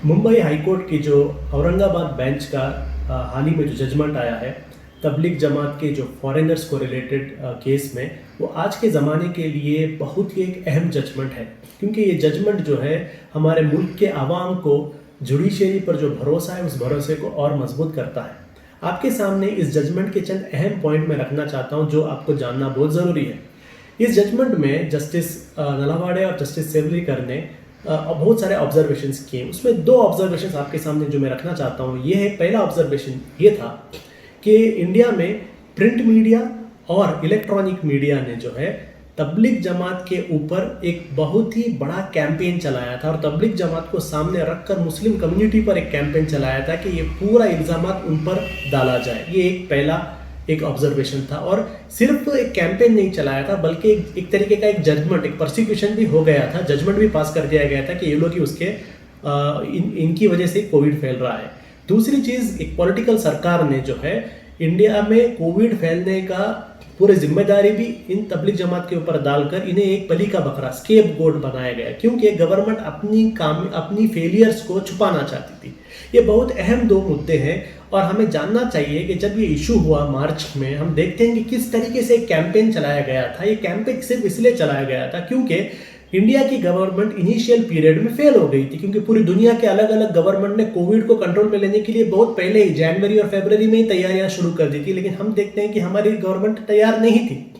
Mumbai high court की जो Aurangabad bench का हाल ही में जो जजमेंट आया है तबलीग जमात के जो फॉरेनर्स को रिलेटेड केस में, वो आज के ज़माने के लिए बहुत ही एक अहम जजमेंट है, क्योंकि ये जजमेंट जो है हमारे मुल्क के आवाम को जुडिशरी पर जो भरोसा है उस भरोसे को और मजबूत करता है। आपके सामने इस जजमेंट के चंद अहम पॉइंट मैं रखना चाहता हूँ जो आपको जानना बहुत ज़रूरी है। इस जजमेंट में जस्टिस नलावाड़े और जस्टिस सेवलीकर ने बहुत सारे ऑब्जर्वेशंस किए। उसमें दो ऑब्जर्वेशंस आपके सामने जो मैं रखना चाहता हूँ ये है, पहला ऑब्जर्वेशन ये था कि इंडिया में प्रिंट मीडिया और इलेक्ट्रॉनिक मीडिया ने जो है तबलीग जमात के ऊपर एक बहुत ही बड़ा कैंपेन चलाया था और तबलीग जमात को सामने रखकर मुस्लिम कम्युनिटी पर एक कैंपेन चलाया था कि ये पूरा इल्ज़ामात उन पर डाला जाए। ये एक ऑब्जर्वेशन था और सिर्फ एक कैंपेन नहीं चलाया था बल्कि एक तरीके का एक जजमेंट, एक प्रोसिक्यूशन भी हो गया था, जजमेंट भी पास कर दिया गया था कि ये लोग ही उसके इनकी वजह से कोविड फैल रहा है। दूसरी चीज़, एक पॉलिटिकल सरकार ने जो है इंडिया में कोविड फैलने का पूरी जिम्मेदारी भी इन तबलीग जमात के ऊपर डालकर इन्हें एक बलि का बकरा, स्केप गोट बनाया गया, क्योंकि गवर्नमेंट अपनी फेलियर्स को छुपाना चाहती थी। ये बहुत अहम दो मुद्दे हैं और हमें जानना चाहिए कि जब ये इशू हुआ मार्च में, हम देखते हैं कि किस तरीके से एक कैंपेन चलाया गया था। ये कैंपेन सिर्फ इसलिए चलाया गया था क्योंकि इंडिया की गवर्नमेंट इनिशियल पीरियड में फेल हो गई थी, क्योंकि पूरी दुनिया के अलग अलग गवर्नमेंट ने कोविड को कंट्रोल में लेने के लिए बहुत पहले ही जनवरी और फरवरी में ही तैयारियां शुरू कर दी थी, लेकिन हम देखते हैं कि हमारी गवर्नमेंट तैयार नहीं थी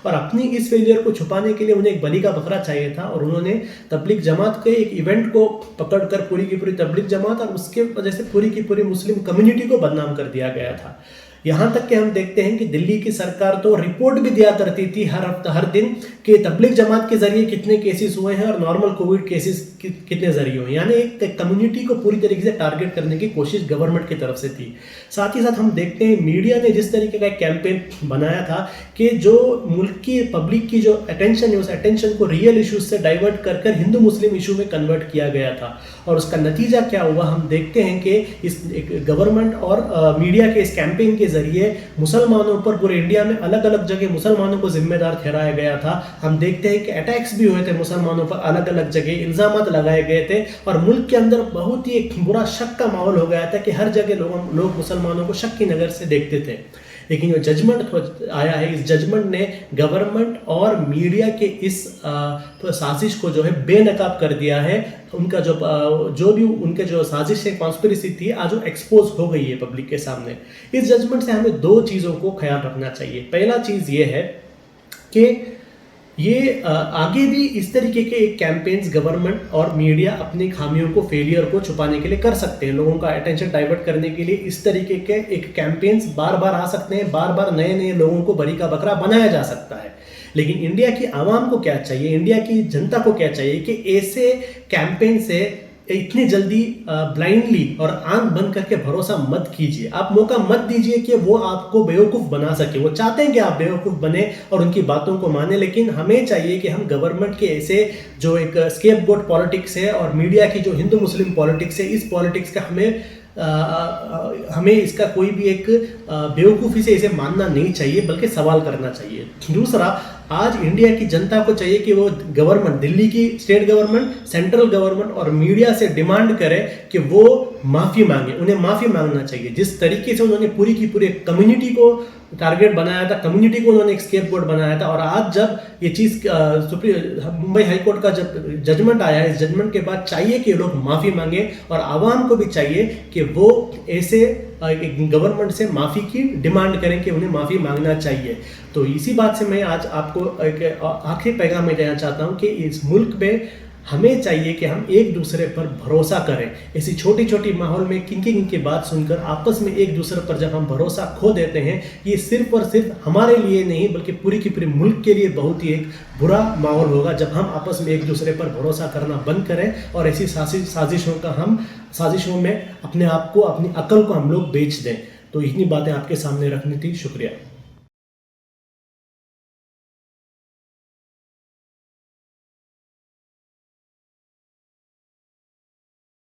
और अपनी इस फेलियर को छुपाने के लिए उन्हें एक बलि का बकरा चाहिए था और उन्होंने तबलीग जमात के एक इवेंट को पकड़कर पूरी की पूरी तबलीग जमात और उसके वजह से पूरी की पूरी मुस्लिम कम्युनिटी को बदनाम कर दिया गया था। यहाँ तक कि हम देखते हैं कि दिल्ली की सरकार तो रिपोर्ट भी दिया करती थी हर हफ्ता हर दिन कि तबलीग जमात के जरिए कितने केसेस हुए हैं और नॉर्मल कोविड केसेस कितने जरिए हुए, यानी एक कम्युनिटी को पूरी तरीके से टारगेट करने की कोशिश गवर्नमेंट की तरफ से थी। साथ ही साथ हम देखते हैं मीडिया ने जिस तरीके का एक कैंपेन बनाया था कि जो मुल्क की पब्लिक की जो अटेंशन है उस अटेंशन को रियल इश्यूज से डाइवर्ट कर हिंदू मुस्लिम इशू में कन्वर्ट किया गया था और उसका नतीजा क्या हुआ हम देखते हैं कि इस गवर्नमेंट और मीडिया के इस कैंपेन के जरिए मुसलमानों पर पूरे इंडिया में अलग अलग जगह मुसलमानों को जिम्मेदार ठहराया गया था। हम देखते हैं कि अटैक्स भी हुए थे मुसलमानों पर, अलग अलग जगह इल्जाम लगाए गए थे और मुल्क के अंदर बहुत ही एक बुरा शक का माहौल हो गया था कि हर जगह लोग मुसलमानों को शक की नज़र से देखते थे। लेकिन जो जजमेंट आया है, इस जजमेंट ने गवर्नमेंट और मीडिया के इस साजिश को जो है बेनकाब कर दिया है। उनका जो भी उनके जो साजिश है, कॉन्स्पिरेसी थी, आज वो एक्सपोज हो गई है पब्लिक के सामने। इस जजमेंट से हमें दो चीज़ों को ख्याल रखना चाहिए। पहला चीज़ ये है कि ये आगे भी इस तरीके के एक कैंपेन्स गवर्नमेंट और मीडिया अपनी खामियों को, फेलियर को छुपाने के लिए कर सकते हैं। लोगों का अटेंशन डाइवर्ट करने के लिए इस तरीके के एक कैंपेन्स बार बार आ सकते हैं, बार बार नए नए लोगों को बलि का बकरा बनाया जा सकता है। लेकिन इंडिया की आवाम को क्या चाहिए, इंडिया की जनता को क्या चाहिए कि ऐसे कैंपेन से इतनी जल्दी ब्लाइंडली और आंख बंद करके भरोसा मत कीजिए। आप मौका मत दीजिए कि वो आपको बेवकूफ़ बना सके। वो चाहते हैं कि आप बेवकूफ़ बने और उनकी बातों को माने, लेकिन हमें चाहिए कि हम गवर्नमेंट के ऐसे जो एक स्केपगोट पॉलिटिक्स है और मीडिया की जो हिंदू मुस्लिम पॉलिटिक्स है, इस पॉलिटिक्स का हमें इसका कोई भी एक बेवकूफ़ी से इसे मानना नहीं चाहिए, बल्कि सवाल करना चाहिए। दूसरा, आज इंडिया की जनता को चाहिए कि वो गवर्नमेंट, दिल्ली की स्टेट गवर्नमेंट, सेंट्रल गवर्नमेंट और मीडिया से डिमांड करे कि वो माफ़ी मांगे। उन्हें माफ़ी मांगना चाहिए। जिस तरीके से उन्होंने पूरी की पूरी कम्युनिटी को टारगेट बनाया था, कम्युनिटी को उन्होंने एक स्केपगोट बनाया था और आज जब ये चीज़ मुंबई हाईकोर्ट का जब जजमेंट आया है, इस जजमेंट के बाद चाहिए कि लोग माफ़ी मांगे और आवाम को भी चाहिए कि वो ऐसे गवर्नमेंट से माफ़ी की डिमांड करें कि उन्हें माफ़ी मांगना चाहिए। तो इसी बात से मैं आज आपको एक आखिरी पैगाम में देना चाहता हूँ कि इस मुल्क में हमें चाहिए कि हम एक दूसरे पर भरोसा करें। ऐसी छोटी छोटी माहौल में किनकी बात सुनकर आपस में एक दूसरे पर जब हम भरोसा खो देते हैं, ये सिर्फ और सिर्फ हमारे लिए नहीं बल्कि पूरी की पूरी मुल्क के लिए बहुत ही एक बुरा माहौल होगा जब हम आपस में एक दूसरे पर भरोसा करना बंद करें और ऐसी साजिशों में अपने आप को, अपनी अकल को हम लोग बेच दें। तो इतनी बातें आपके सामने रखनी थी। शुक्रिया।